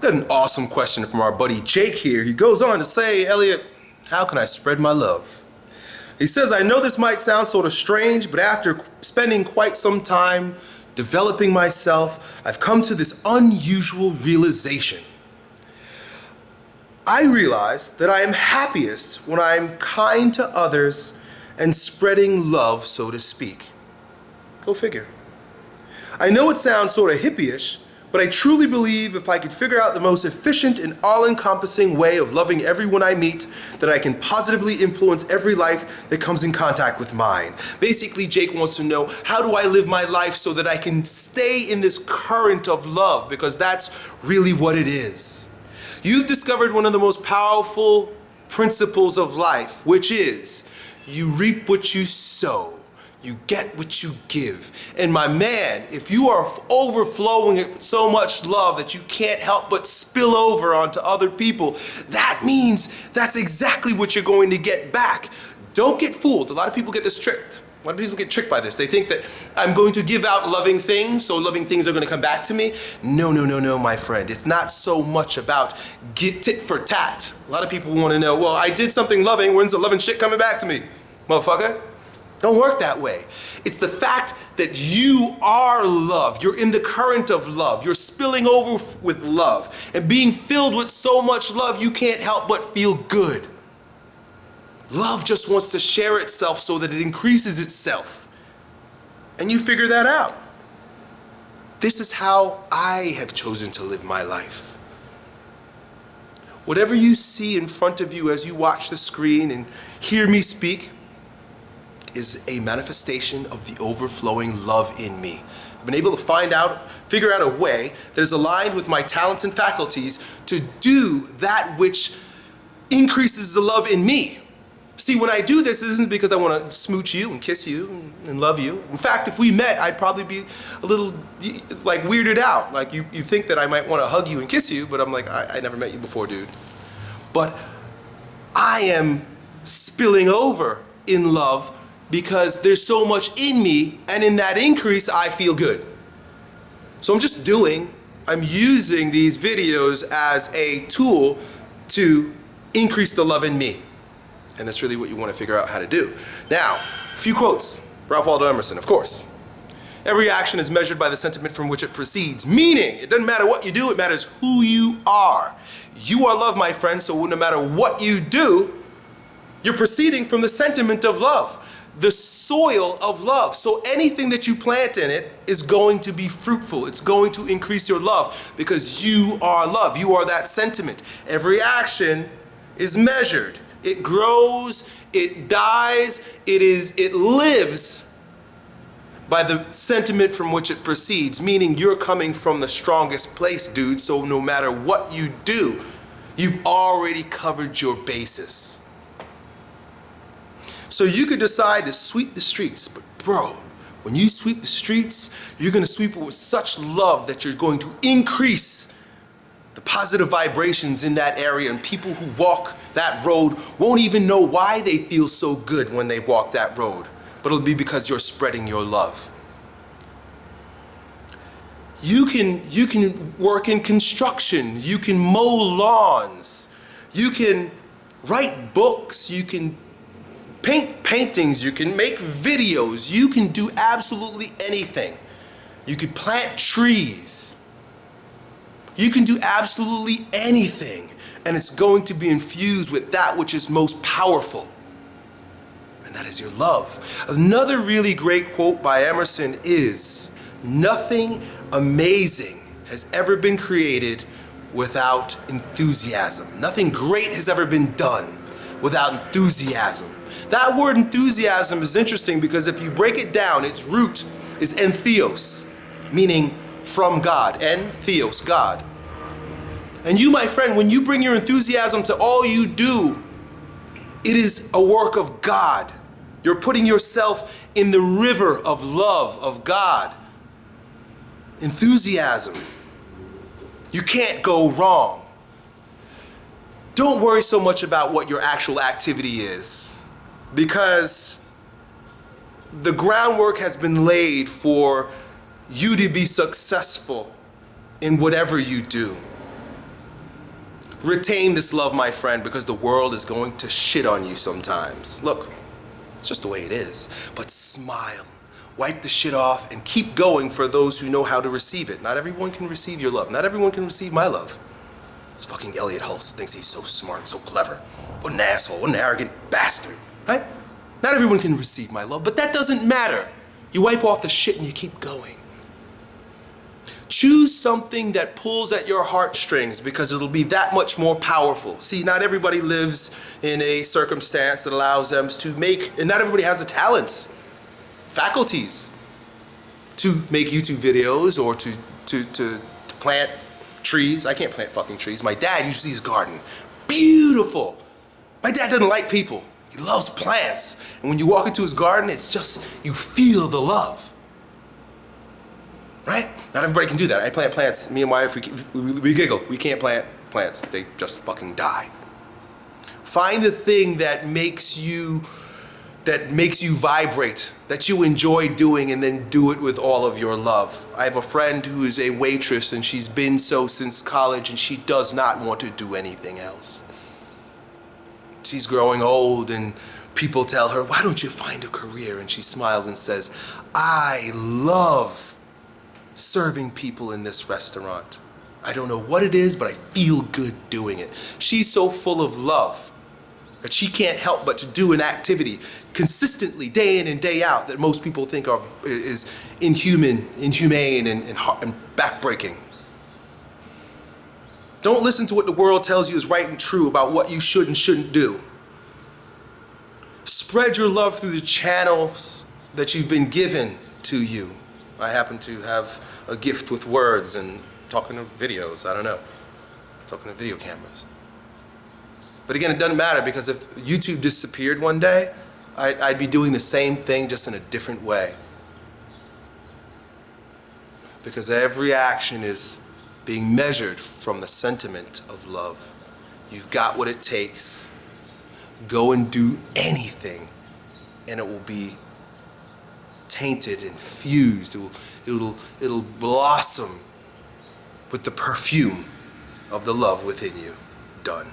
Got an awesome question from our buddy Jake here. He goes on to say, Elliot, how can I spread my love? He says, I know this might sound sort of strange, but after spending quite some time developing myself, I've come to this unusual realization. I realize that I am happiest when I am kind to others and spreading love, so to speak. Go figure. I know it sounds sort of hippie-ish, but I truly believe if I could figure out the most efficient and all-encompassing way of loving everyone I meet, that I can positively influence every life that comes in contact with mine. Basically, Jake wants to know, how do I live my life so that I can stay in this current of love? Because that's really what it is. You've discovered one of the most powerful principles of life, which is, you reap what you sow. You get what you give. And my man, if you are overflowing it with so much love that you can't help but spill over onto other people, that means that's exactly what you're going to get back. Don't get fooled. A lot of people get this tricked. A lot of people get tricked by this. They think that I'm going to give out loving things, so loving things are going to come back to me. No, my friend. It's not so much about get tit for tat. A lot of people want to know, well, I did something loving. When's the loving shit coming back to me? Motherfucker. Don't work that way. It's the fact that you are love. You're in the current of love. You're spilling over with love. And being filled with so much love, you can't help but feel good. Love just wants to share itself so that it increases itself. And you figure that out. This is how I have chosen to live my life. Whatever you see in front of you as you watch the screen and hear me speak, is a manifestation of the overflowing love in me. I've been able to figure out a way that is aligned with my talents and faculties to do that which increases the love in me. See, when I do this, it isn't because I want to smooch you and kiss you and love you. In fact, if we met, I'd probably be a little like weirded out. Like you think that I might want to hug you and kiss you, but I'm like, I never met you before, dude. But I am spilling over in love because there's so much in me, and in that increase, I feel good. So I'm using these videos as a tool to increase the love in me. And that's really what you want to figure out how to do. Now, a few quotes. Ralph Waldo Emerson, of course. Every action is measured by the sentiment from which it proceeds. Meaning, it doesn't matter what you do, it matters who you are. You are love, my friend, so no matter what you do, you're proceeding from the sentiment of love, the soil of love. So anything that you plant in it is going to be fruitful. It's going to increase your love because you are love. You are that sentiment. Every action is measured. It grows, it dies, it lives by the sentiment from which it proceeds, meaning you're coming from the strongest place, dude. So no matter what you do, you've already covered your bases. So you could decide to sweep the streets, but bro, when you sweep the streets, you're going to sweep it with such love that you're going to increase the positive vibrations in that area, and people who walk that road won't even know why they feel so good when they walk that road, but it'll be because you're spreading your love. You can work in construction, you can mow lawns, you can write books, you can paint paintings, you can make videos, you can do absolutely anything. You could plant trees. You can do absolutely anything, and it's going to be infused with that which is most powerful, and that is your love. Another really great quote by Emerson is, nothing amazing has ever been created without enthusiasm. Nothing great has ever been done without enthusiasm. That word enthusiasm is interesting because if you break it down, its root is entheos, meaning from God, and theos, God. And you, my friend, when you bring your enthusiasm to all you do, it is a work of God. You're putting yourself in the river of love of God. Enthusiasm. You can't go wrong. Don't worry so much about what your actual activity is, because the groundwork has been laid for you to be successful in whatever you do. Retain this love, my friend, because the world is going to shit on you sometimes. Look, it's just the way it is. But smile, wipe the shit off, and keep going for those who know how to receive it. Not everyone can receive your love. Not everyone can receive my love. This fucking Elliot Hulse thinks he's so smart, so clever. What an asshole, what an arrogant bastard, right? Not everyone can receive my love, but that doesn't matter. You wipe off the shit and you keep going. Choose something that pulls at your heartstrings because it'll be that much more powerful. See, not everybody lives in a circumstance that allows them to make, and not everybody has the talents, faculties to make YouTube videos or to plant trees. I can't plant fucking trees. My dad used to see his garden. Beautiful. My dad doesn't like people. He loves plants. And when you walk into his garden, it's just, you feel the love. Right? Not everybody can do that. I plant plants. Me and my wife, we giggle. We can't plant plants. They just fucking die. Find the thing that makes you vibrate, that you enjoy doing, and then do it with all of your love. I have a friend who is a waitress, and she's been so since college, and she does not want to do anything else. She's growing old, and people tell her, why don't you find a career? And she smiles and says, I love serving people in this restaurant. I don't know what it is, but I feel good doing it. She's so full of love that she can't help but to do an activity consistently, day in and day out, that most people think is inhumane, and backbreaking. Don't listen to what the world tells you is right and true about what you should and shouldn't do. Spread your love through the channels that you've been given to you. I happen to have a gift with words and talking to videos, I don't know, talking to video cameras. But again, it doesn't matter, because if YouTube disappeared one day, I'd be doing the same thing, just in a different way. Because every action is being measured from the sentiment of love. You've got what it takes. Go and do anything, and it will be tainted and fused. It'll blossom with the perfume of the love within you. Done.